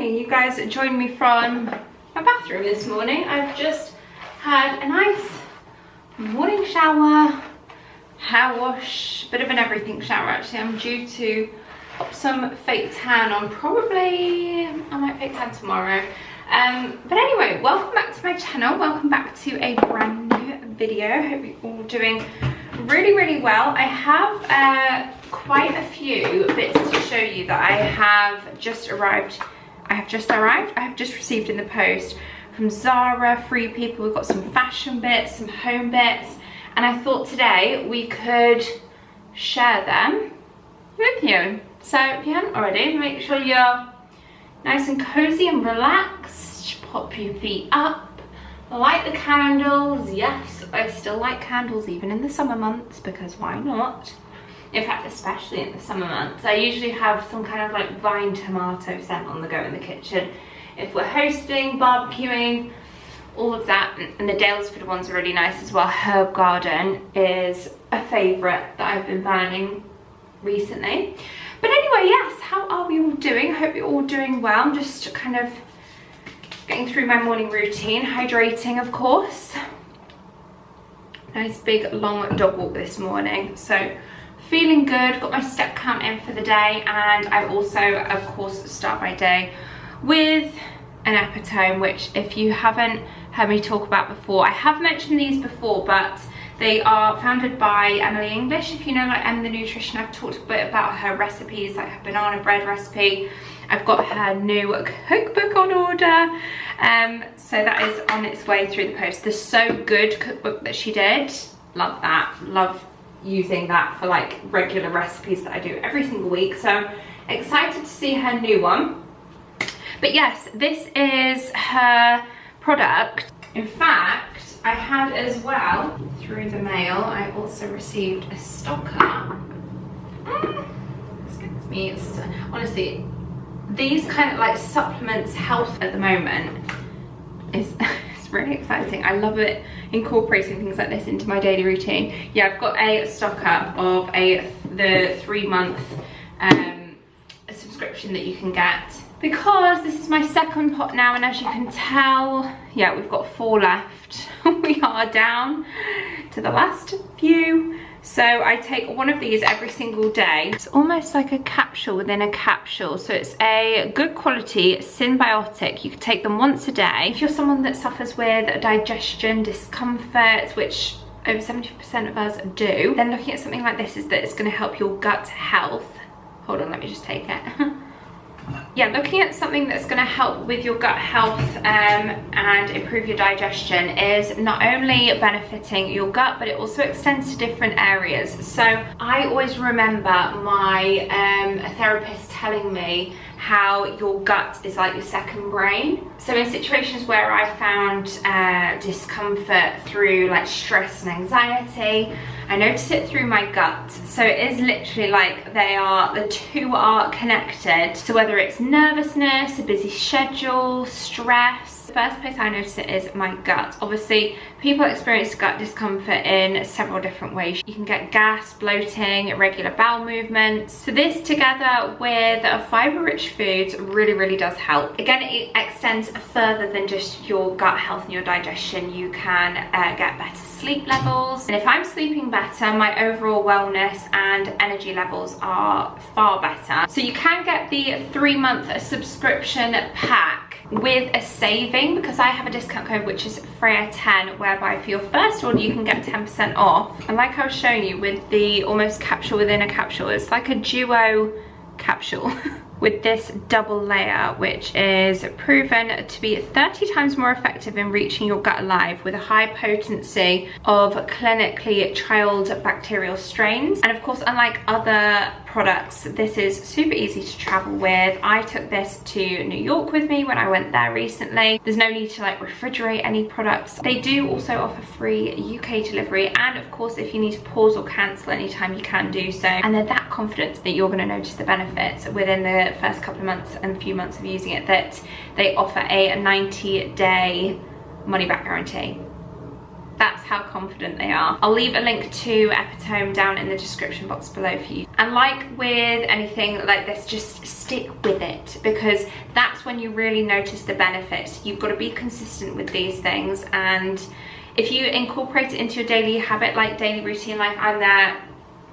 morning. You guys joined me from my bathroom this morning. I've just had a nice morning shower, hair wash, bit of an everything shower actually. I'm due to pop some fake tan on, probably I might fake tan tomorrow. But anyway, welcome back to my channel. Welcome back to a brand new video. Hope you're all doing really well. I have quite a few bits to show you that I have just received in the post from Zara, Free People. We've got some fashion bits, some home bits, and I thought today we could share them with you. So if you haven't already, make sure you're nice and cozy and relaxed. Pop your feet up, light the candles. Yes, I still like candles even in the summer months, because why not? In fact, especially in the summer months. I usually have some kind of like vine tomato scent on the go in the kitchen if we're hosting, barbecuing, all of that. And the Dalesford ones are really nice as well. Herb Garden is a favourite that I've been burning recently. But anyway, yes, how are we all doing? I hope you're all doing well. I'm just kind of getting through my morning routine, hydrating of course. Nice big long dog walk this morning, so feeling good. Got my step count in for the day, and I also of course start my day with an epitome, which if you haven't heard me talk about before, I have mentioned these before, but they are founded by Emily English. If you know like Em the Nutrition, I've talked a bit about her recipes, like her banana bread recipe. I've got her new cookbook on order, so that is on its way through the post. The So Good cookbook that she did, love that. Love using that for like regular recipes that I do every single week, so excited to see her new one. But yes, this is her product. In fact, I had as well through the mail, I also received a stocker. Excuse me. It's honestly, these kind of like supplements health at the moment is it's really exciting. I love it, incorporating things like this into my daily routine. Yeah, I've got a stocker of the 3-month subscription that you can get, because this is my second pot now, and as you can tell, yeah, we've got 4 left. We are down to the last few. So I take one of these every single day. It's almost like a capsule within a capsule. So it's a good quality symbiotic. You can take them once a day. If you're someone that suffers with digestion discomfort, which over 70% of us do, then looking at something like this is that it's going to help your gut health. Hold on, let me just take it. Yeah, looking at something that's going to help with your gut health and improve your digestion is not only benefiting your gut, but it also extends to different areas. So I always remember my therapist telling me how your gut is like your second brain. So in situations where I found discomfort through like stress and anxiety, I notice it through my gut. So it is literally like the two are connected. So whether it's nervousness, a busy schedule, stress, the first place I notice it is my gut. Obviously, people experience gut discomfort in several different ways. You can get gas, bloating, irregular bowel movements. So this together with fiber-rich foods really does help. Again, it extends further than just your gut health and your digestion. You can get better sleep levels, and if I'm sleeping better, my overall wellness and energy levels are far better. So you can get the 3-month subscription pack with a saving, because I have a discount code which is Freya10, whereby for your first order you can get 10% off. And like I was showing you with the almost capsule within a capsule, it's like a duo capsule with this double layer, which is proven to be 30 times more effective in reaching your gut alive, with a high potency of clinically trialed bacterial strains. And of course, unlike other products, this is super easy to travel with. I took this to New York with me when I went there recently. There's no need to like refrigerate any products. They do also offer free UK delivery, and of course if you need to pause or cancel anytime, you can do so. And they're that confident that you're going to notice the benefits within the first couple of months and few months of using it, that they offer a 90-day money back guarantee. That's how confident they are. I'll leave a link to Epitome down in the description box below for you. And like with anything like this, just stick with it, because that's when you really notice the benefits. You've got to be consistent with these things, and if you incorporate it into your daily habit, like daily routine, like I'm there,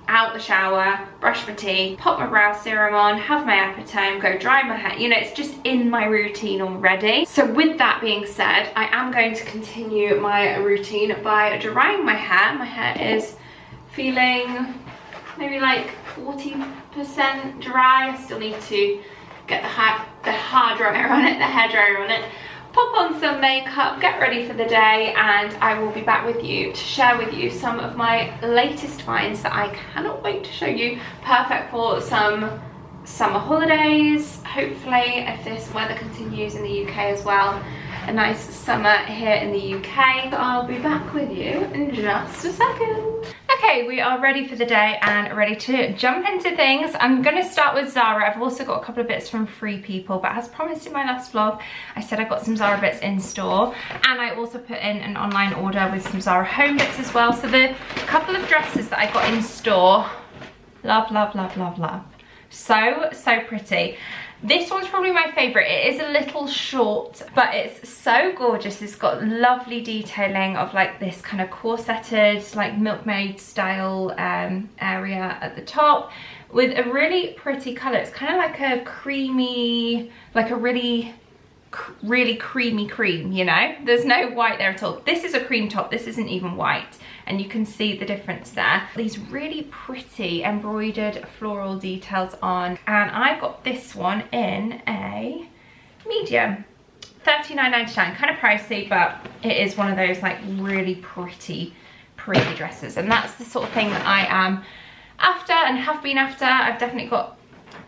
out the shower, brush my teeth, pop my brow serum on, have my Epitome, go dry my hair, you know, it's just in my routine already. So with that being said, I am going to continue my routine by drying my hair. My hair is feeling maybe like 40% dry. I still need to get the hair dryer on it, pop on some makeup, get ready for the day, and I will be back with you to share with you some of my latest finds that I cannot wait to show you. Perfect for some summer holidays, hopefully, if this weather continues in the UK as well. A nice summer here in the UK. So I'll be back with you in just a second. Okay, we are ready for the day and ready to jump into things. I'm going to start with Zara. I've also got a couple of bits from Free People, but as promised in my last vlog, I said I got some Zara bits in store, and I also put in an online order with some Zara Home bits as well. So the couple of dresses that I got in store, love, love, love, love, love. So pretty. This one's probably my favourite. It is a little short, but it's so gorgeous. It's got lovely detailing of like this kind of corseted, like milkmaid style area at the top, with a really pretty colour. It's kind of like a creamy, like a really creamy cream, you know? There's no white there at all. This is a cream top, this isn't even white, and you can see the difference there. These really pretty embroidered floral details on, and I got this one in a medium. $39.99, kind of pricey, but it is one of those like really pretty dresses, and that's the sort of thing that I am after and have been after. I've definitely got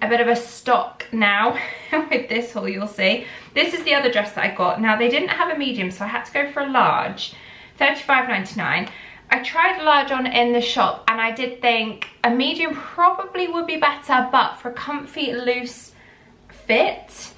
a bit of a stock now with this haul, you'll see. This is the other dress that I got. Now, they didn't have a medium, so I had to go for a large, $35.99. I tried a large on in the shop, and I did think a medium probably would be better, but for a comfy, loose fit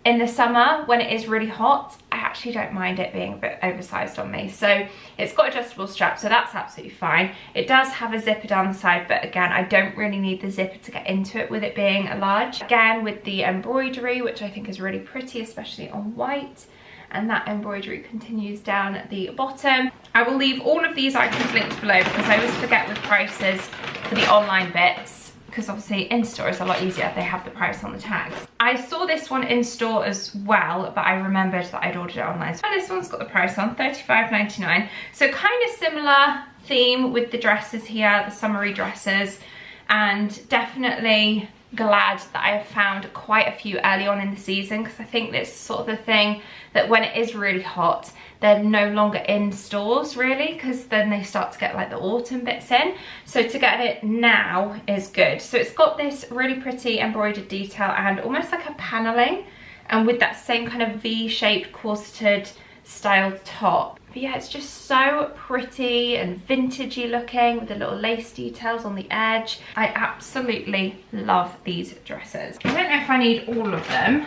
in the summer when it is really hot, I actually don't mind it being a bit oversized on me. So it's got adjustable straps, so that's absolutely fine. It does have a zipper down the side, but again, I don't really need the zipper to get into it with it being a large. Again, with the embroidery, which I think is really pretty, especially on white, and that embroidery continues down at the bottom. I will leave all of these items linked below, because I always forget with prices for the online bits, because obviously in store is a lot easier. They have the price on the tags. I saw this one in store as well, but I remembered that I'd ordered it online. So this one's got the price on, $35.99. So kind of similar theme with the dresses here, the summery dresses, and definitely glad that I have found quite a few early on in the season, because I think this is sort of the thing that when it is really hot, they're no longer in stores really, because then they start to get like the autumn bits in. So to get it now is good. So it's got this really pretty embroidered detail and almost like a paneling, and with that same kind of V-shaped corseted styled top. But yeah, it's just so pretty and vintagey looking with the little lace details on the edge. I absolutely love these dresses. I don't know if I need all of them.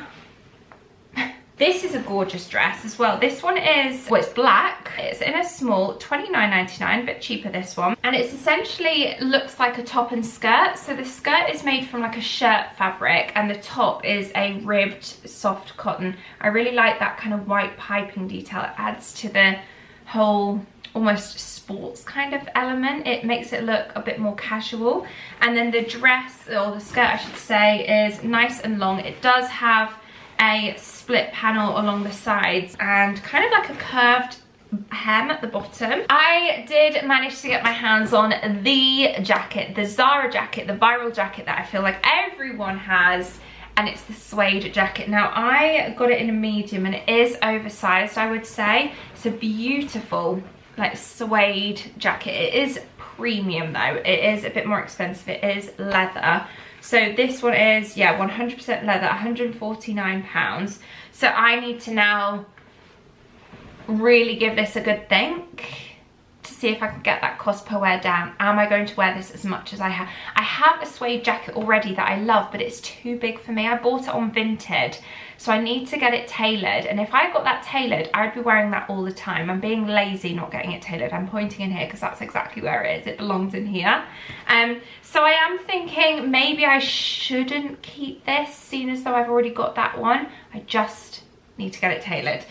This is a gorgeous dress as well. This one is, well, it's black. It's in a small, $29.99, a bit cheaper this one. And it's essentially looks like a top and skirt. So the skirt is made from like a shirt fabric, and the top is a ribbed soft cotton. I really like that kind of white piping detail. It adds to the whole almost sports kind of element. It makes it look a bit more casual. And then the dress, or the skirt I should say, is nice and long. It does have a split panel along the sides and kind of like a curved hem at the bottom. I did manage to get my hands on the jacket, the Zara jacket, the viral jacket that I feel like everyone has, and it's the suede jacket. Now, I got it in a medium, and it is oversized, I would say. It's a beautiful like suede jacket. It is premium though. It is a bit more expensive. It is leather. So this one is, yeah, 100% leather, £149. So I need to now really give this a good think to see if I can get that cost per wear down. Am I going to wear this as much as I have? I have a suede jacket already that I love, but it's too big for me. I bought it on Vinted, so I need to get it tailored. And if I got that tailored, I'd be wearing that all the time. I'm being lazy not getting it tailored. I'm pointing in here because that's exactly where it is. It belongs in here. So I am thinking maybe I shouldn't keep this, seeing as though I've already got that one. I just need to get it tailored.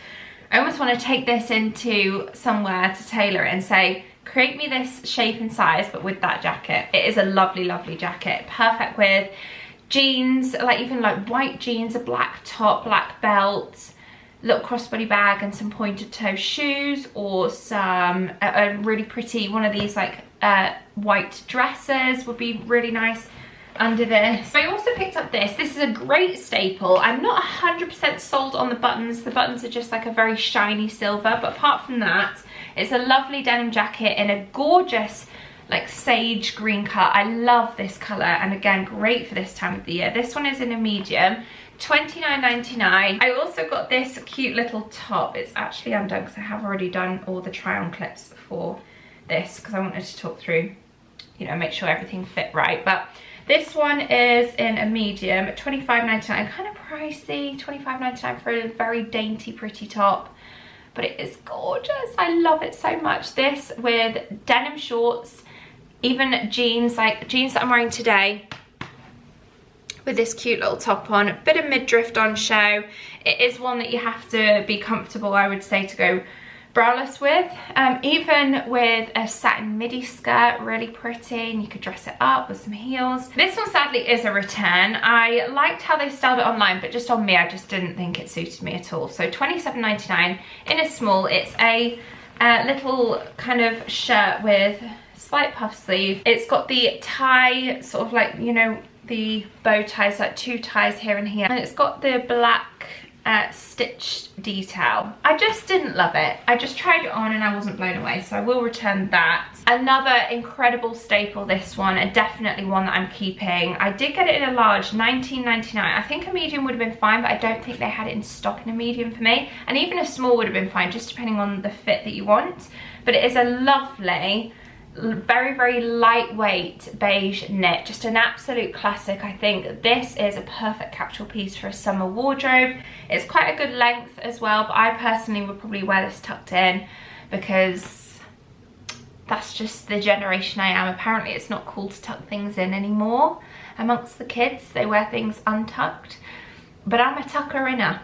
I almost want to take this into somewhere to tailor it and say, create me this shape and size, but with that jacket. It is a lovely, lovely jacket. Perfect with jeans, like even like white jeans, a black top, black belt, little crossbody bag and some pointed toe shoes, or some a really pretty one of these like white dresses would be really nice under this. I also picked up this. This is a great staple. I'm not 100% sold on the buttons. The buttons are just like a very shiny silver, but apart from that, it's a lovely denim jacket in a gorgeous like sage green colour. I love this colour, and again, great for this time of the year. This one is in a medium, $29.99. I also got this cute little top. It's actually undone because I have already done all the try on clips for this because I wanted to talk through, you know, make sure everything fit right. But this one is in a medium, $25.99, kind of pricey, $25.99 for a very dainty, pretty top, but it is gorgeous. I love it so much. This with denim shorts, even jeans, like jeans that I'm wearing today, with this cute little top on, a bit of midriff on show. It is one that you have to be comfortable, I would say, to go braless with. Even with a satin midi skirt, really pretty, and you could dress it up with some heels. This one sadly is a return. I liked how they styled it online, but just on me, I just didn't think it suited me at all. So $27.99 in a small. It's a little kind of shirt with slight puff sleeve. It's got the tie, sort of like, you know, the bow ties, like two ties here and here, and it's got the black stitched detail. I just didn't love it. I just tried it on and I wasn't blown away, so I will return that. Another incredible staple, this one, and definitely one that I'm keeping. I did get it in a large, $19.99. I think a medium would have been fine, but I don't think they had it in stock in a medium for me, and even a small would have been fine, just depending on the fit that you want. But it is a lovely, very, very lightweight beige knit, just an absolute classic. I think this is a perfect capsule piece for a summer wardrobe. It's quite a good length as well, but I personally would probably wear this tucked in because that's just the generation I am. Apparently it's not cool to tuck things in anymore amongst the kids. They wear things untucked, but I'm a tucker-inner.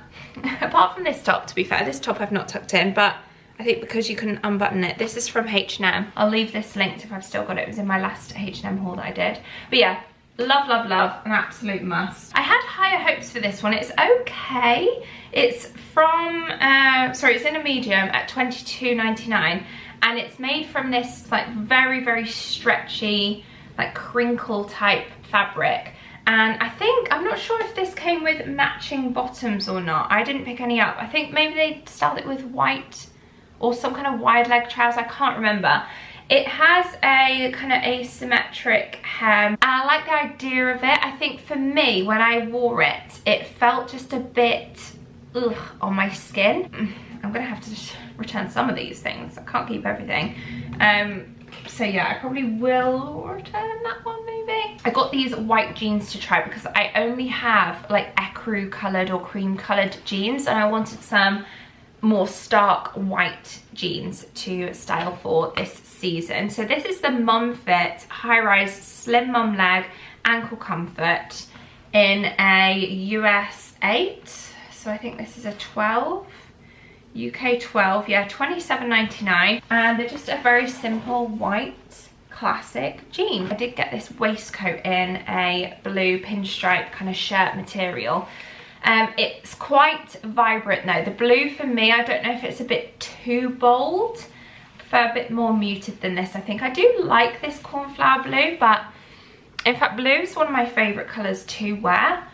Apart from this top, to be fair, this top I've not tucked in, but I think because you can unbutton it. This is from H&M. I'll leave this linked if I've still got it. It was in my last H&M haul that I did. But yeah, love, love, love, an absolute must. I had higher hopes for this one. It's okay. It's from, sorry, it's in a medium at $22.99. And it's made from this like very, very stretchy, like crinkle type fabric. And I think, I'm not sure if this came with matching bottoms or not. I didn't pick any up. I think maybe they styled it with white or some kind of wide leg trousers, I can't remember. It has a kind of asymmetric hem, and I like the idea of it. I think for me, when I wore it, it felt just a bit ugh on my skin. I'm gonna have to just return some of these things. I can't keep everything. So yeah, I probably will return that one maybe. I got these white jeans to try because I only have like ecru coloured or cream coloured jeans, and I wanted some more stark white jeans to style for this season. So this is the Mum Fit high rise slim mum leg ankle comfort in a US 8. So I think this is a 12, UK 12, yeah, $27.99. And they're just a very simple white classic jean. I did get this waistcoat in a blue pinstripe kind of shirt material. It's quite vibrant though. The blue for me, I don't know if it's a bit too bold. I prefer a bit more muted than this, I think. I do like this cornflower blue, but in fact blue is one of my favourite colours to wear.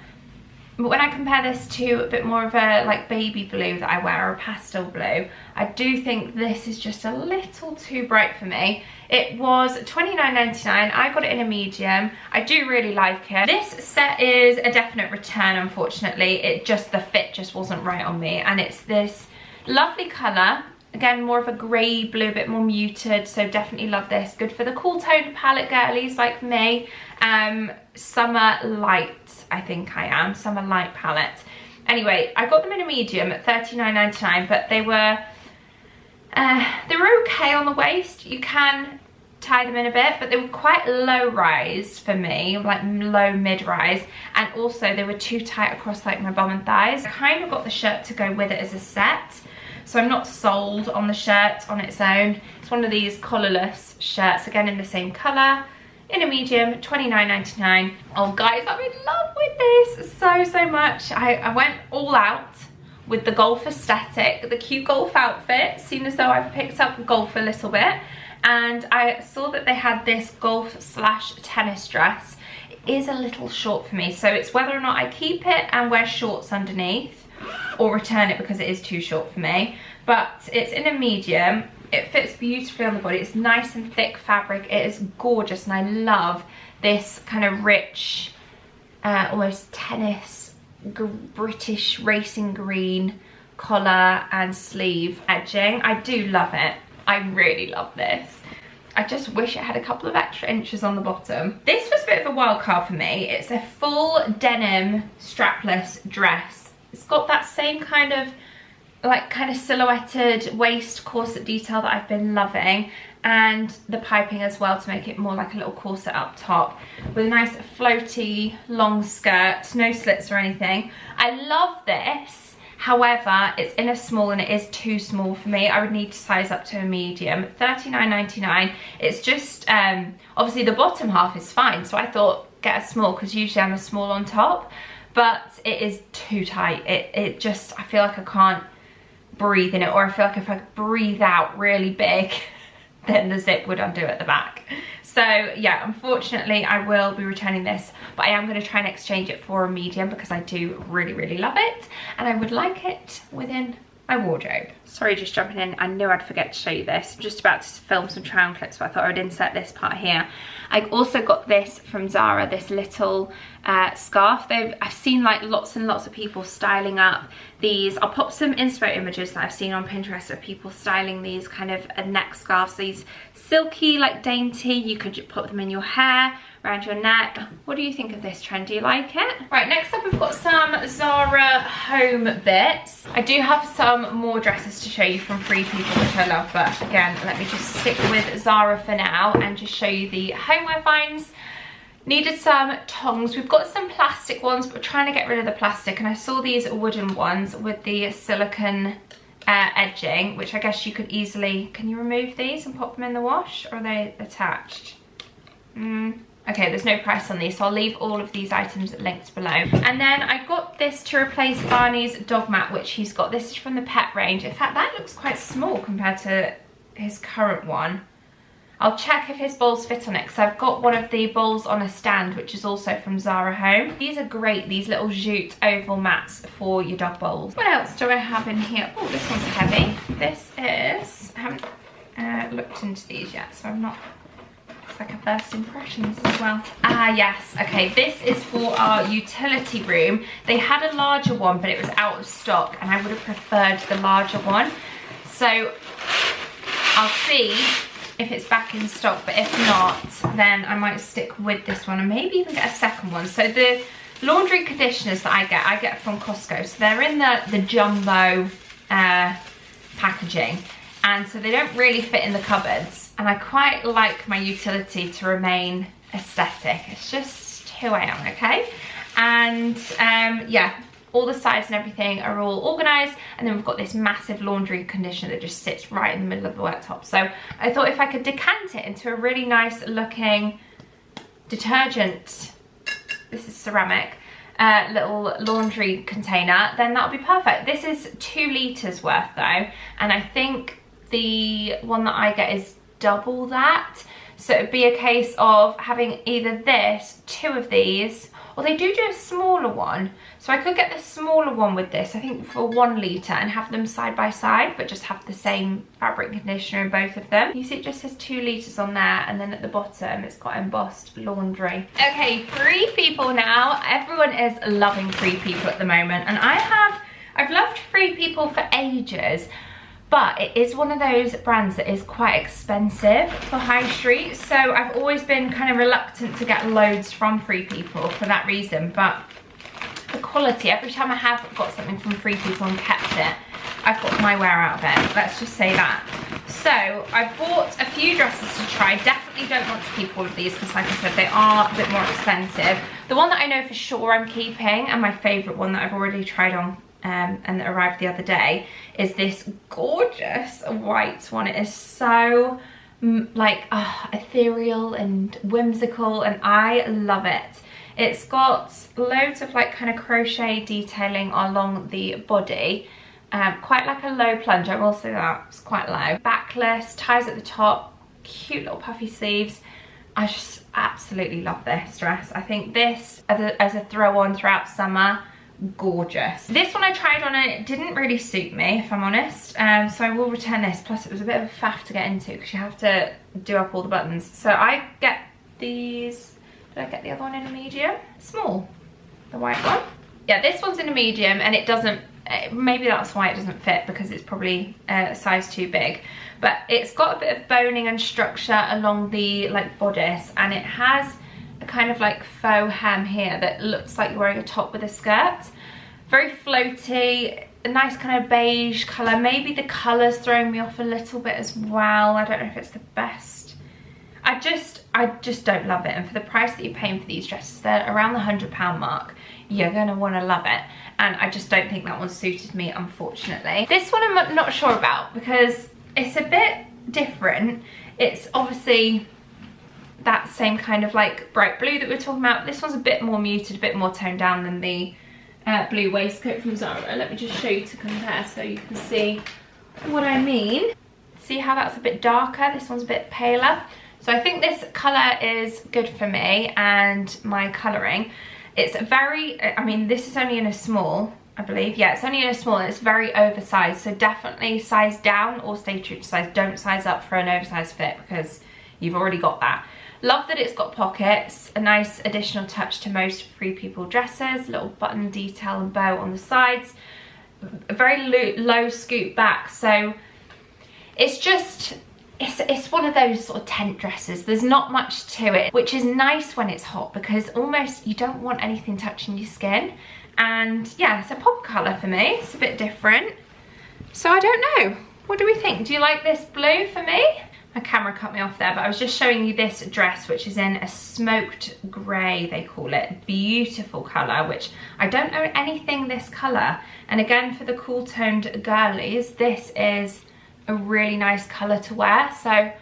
But when I compare this to a bit more of a like baby blue that I wear, or a pastel blue, I do think this is just a little too bright for me. It was $29.99. I got it in a medium. I do really like it. This set is a definite return, unfortunately. The fit just wasn't right on me. And it's this lovely colour. Again, more of a grey blue, a bit more muted, so definitely love this. Good for the cool toned palette girlies like me. Summer light, I think I am, summer light palette. Anyway, I got them in a medium at $39.99, but they were okay on the waist. You can tie them in a bit, but they were quite low rise for me, like low mid rise, and also they were too tight across like my bum and thighs. I kind of got the shirt to go with it as a set, so I'm not sold on the shirt on its own. It's one of these collarless shirts, again in the same colour, in a medium, $29.99. Oh guys, I'm in love with this so much. I went all out with the golf aesthetic, the cute golf outfit, seeing as though I've picked up golf a little bit. And I saw that they had this golf / tennis dress. It is a little short for me, so it's whether or not I keep it and wear shorts underneath or return it because it is too short for me. But it's in a medium. It fits beautifully on the body. It's nice and thick fabric. It is gorgeous, and I love this kind of rich, almost tennis, British racing green collar and sleeve edging. I do love it. I really love this. I just wish it had a couple of extra inches on the bottom. This was a bit of a wild card for me. It's a full denim strapless dress. It's got that same kind of silhouetted waist corset detail that I've been loving, and the piping as well to make it more like a little corset up top, with a nice floaty long skirt, no slits or anything. I love this. However, it's in a small and it is too small for me. I would need to size up to a medium. $39.99. It's just, obviously the bottom half is fine, so I thought get a small because usually I'm a small on top, but it is too tight. It just, I feel like I can't breathe in it, or I feel like if I breathe out really big, then the zip would undo at the back. So yeah, unfortunately I will be returning this, but I am going to try and exchange it for a medium because I do really love it, and I would like it within my wardrobe. Sorry, just jumping in, I knew I'd forget to show you this. I'm just about to film some try on clips, but I thought I'd insert this part here. I also got this from Zara, this little scarf. I've seen like lots and lots of people styling up these. I'll pop some inspo images that I've seen on Pinterest of people styling these kind of neck scarves, these silky, like dainty. You could put them in your hair, around your neck. What do you think of this trend? Do you like it? Right, next up we've got some Zara Home bits. I do have some more dresses to show you from Free People, which I love, but again, let me just stick with Zara for now and just show you the homeware finds. Needed some tongs. We've got some plastic ones, but we're trying to get rid of the plastic, and I saw these wooden ones with the silicone edging, which I guess you could easily, can you remove these and pop them in the wash, or are they attached? Okay, there's no price on these, so I'll leave all of these items linked below. And then I got this to replace Barney's dog mat, which he's got. This is from the pet range. In fact, that looks quite small compared to his current one. I'll check if his bowls fit on it, because I've got one of the bowls on a stand, which is also from Zara Home. These are great, these little jute oval mats for your dog bowls. What else do I have in here? Oh, this one's heavy. This is, I haven't looked into these yet, so I'm not, it's like a first impressions as well. Ah, yes, okay, this is for our utility room. They had a larger one, but it was out of stock, and I would have preferred the larger one. So I'll see if it's back in stock, but if not, then I might stick with this one and maybe even get a second one. So the laundry conditioners that I get from Costco, so they're in the jumbo packaging, and so they don't really fit in the cupboards, and I quite like my utility to remain aesthetic. It's just who I am, okay? And yeah, all the sides and everything are all organized, and then we've got this massive laundry conditioner that just sits right in the middle of the worktop. So I thought if I could decant it into a really nice looking detergent, this is ceramic, little laundry container, then that would be perfect. This is 2 litres worth though, and I think the one that I get is double that. So it'd be a case of having either this, 2 of these, or they do a smaller one. So I could get the smaller one with this, I think for 1 litre, and have them side by side, but just have the same fabric conditioner in both of them. You see it just says 2 litres on there, and then at the bottom it's got embossed laundry. Okay, Free People now. Everyone is loving Free People at the moment, and I've loved Free People for ages, but it is one of those brands that is quite expensive for high street, so I've always been kind of reluctant to get loads from Free People for that reason. But the quality, every time I have got something from Free People and kept it, I've got my wear out of it, let's just say that. So I bought a few dresses to try. Definitely don't want to keep all of these because, like I said, they are a bit more expensive. The one that I know for sure I'm keeping, and my favourite one that I've already tried on and that arrived the other day, is this gorgeous white one. It is so like ethereal and whimsical, and I love it. It's got loads of like kind of crochet detailing along the body. Quite like a low plunge, I will say that, it's quite low. Backless, ties at the top, cute little puffy sleeves. I just absolutely love this dress. I think this as a throw on throughout summer, gorgeous. This one I tried on and it didn't really suit me, if I'm honest, so I will return this. Plus it was a bit of a faff to get into because you have to do up all the buttons. So I get these, did I get the other one in a medium? Small, the white one. Yeah, this one's in a medium and it doesn't, maybe that's why it doesn't fit, because it's probably a size too big. But it's got a bit of boning and structure along the like bodice, and it has a kind of like faux hem here that looks like you're wearing a top with a skirt. Very floaty, a nice kind of beige colour. Maybe the colour's throwing me off a little bit as well. I don't know if it's the best. I just don't love it, and for the price that you're paying for these dresses, they're around the £100 mark. You're gonna wanna love it. And I just don't think that one suited me, unfortunately. This one I'm not sure about because it's a bit different. It's obviously that same kind of like bright blue that we were talking about. This one's a bit more muted, a bit more toned down than the blue waistcoat from Zara. Let me just show you to compare so you can see what I mean. See how that's a bit darker? This one's a bit paler. So I think this colour is good for me and my colouring. It's very, I mean, this is only in a small, I believe. Yeah, it's only in a small and it's very oversized. So definitely size down or stay true to size. Don't size up for an oversized fit because you've already got that. Love that it's got pockets, a nice additional touch to most Free People dresses. Little button detail and bow on the sides. A very low scoop back. So it's just, it's one of those sort of tent dresses. There's not much to it, which is nice when it's hot because almost you don't want anything touching your skin. And yeah, it's a pop colour for me. It's a bit different. So I don't know. What do we think? Do you like this blue for me? My camera cut me off there, but I was just showing you this dress, which is in a smoked grey, they call it. Beautiful colour, which I don't know anything this colour. And again, for the cool toned girlies, this is a really nice colour to wear. So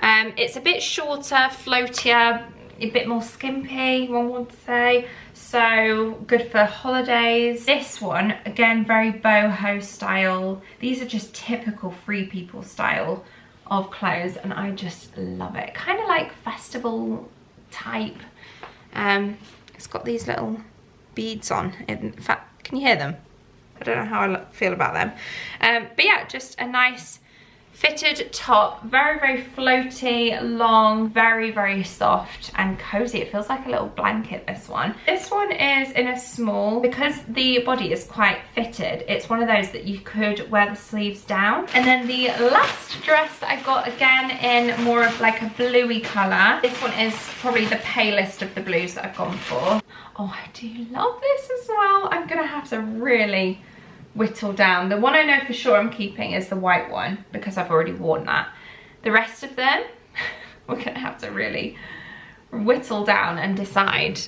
it's a bit shorter, floatier, a bit more skimpy, one would say. So good for holidays. This one, again, very boho style. These are just typical Free People style of clothes, and I just love it. Kind of like festival type. It's got these little beads on. In fact, can you hear them? I don't know how I feel about them. But yeah, just a nice fitted top, very floaty, long, very soft and cozy. It feels like a little blanket, this one. This one is in a small because the body is quite fitted. It's one of those that you could wear the sleeves down. And then the last dress that I got, again in more of like a bluey colour. This one is probably the palest of the blues that I've gone for. Oh, I do love this as well. I'm gonna have to really whittle down. The one I know for sure I'm keeping is the white one because I've already worn that. The rest of them we're gonna have to really whittle down and decide,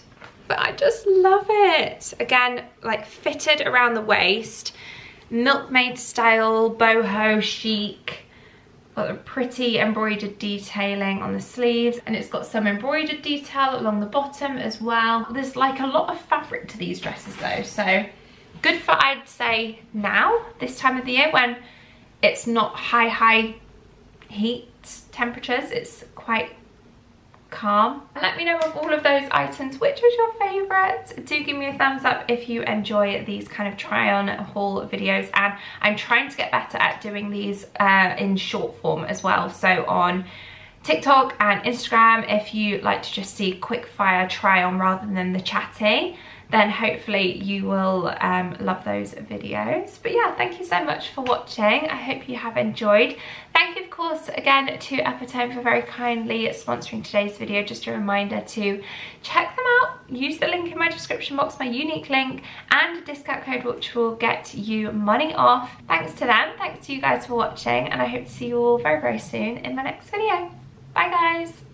but I just love it. Again, like fitted around the waist, milkmaid style, boho chic. Got a pretty embroidered detailing on the sleeves, and it's got some embroidered detail along the bottom as well. There's like a lot of fabric to these dresses though, so good for, I'd say, now, this time of the year when it's not high heat temperatures. It's quite calm. And let me know of all of those items, which was your favourite. Do give me a thumbs up if you enjoy these kind of try on haul videos, and I'm trying to get better at doing these in short form as well. So on TikTok and Instagram, if you like to just see quick fire try on rather than the chatty, then hopefully you will love those videos. But yeah, thank you so much for watching. I hope you have enjoyed. Thank you, of course, again to Epitome for very kindly sponsoring today's video. Just a reminder to check them out. Use the link in my description box, my unique link, and a discount code which will get you money off. Thanks to them. Thanks to you guys for watching, and I hope to see you all very, very soon in my next video. Bye, guys.